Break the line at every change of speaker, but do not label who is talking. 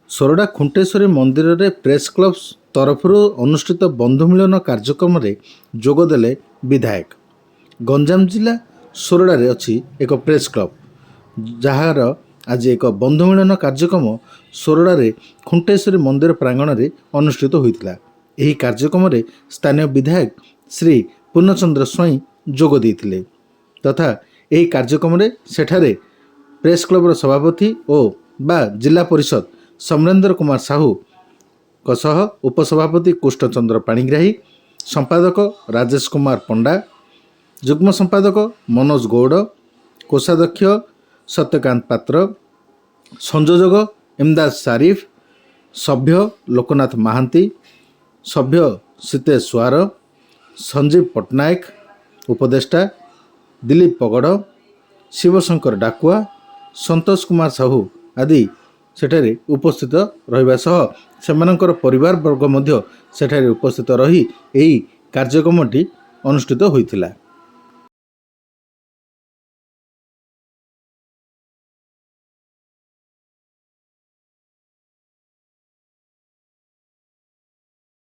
सोरडा खुंटेश्वरी मंदिर रे press club तरफ अनुष्ठित बंधु मिलन कार्यक्रम रे जोगदेले विधायक। गंजाम जिला सोरडा रे अच्छी एक प्रेस क्लब जार आज एक बंधु मिलन कार्यक्रम सोरडा रे खुंटेश्वरी मंदिर प्रांगण रे अनुष्ठित होइतिला। एही कार्यक्रम रे स्थानीय विधायक श्री पूर्णचंद्र स्वाई जोग देइथिले तथा एही कार्यक्रम रे सेठारे प्रेस क्लब सभापति और बा जिला परिषद समरेंद्र कुमार साहू कसह उपसभापति कृष्णचंद्र पाणिग्राही, संपादक राजेश कुमार पंडा, जुग्म संपादक मनोज गौड़, कोषाध्यक्ष सत्यकांत पात्र, संयोजक इमदाद सारिफ, सभ्य लोकनाथ महांती, सभ्य सीतेश स्वार, संजीव पट्टनायक, उपदेष्टा दिलीप पगड़, शिवशंकर डाकुआ, संतोष कुमार साहू आदि सेठारे उपस्थित रहिबा सह सेमानंकर परिवार वर्ग मध्य सेठारे उपस्थित रही एही कार्यक्रमटी अनुष्ठित होइतिला।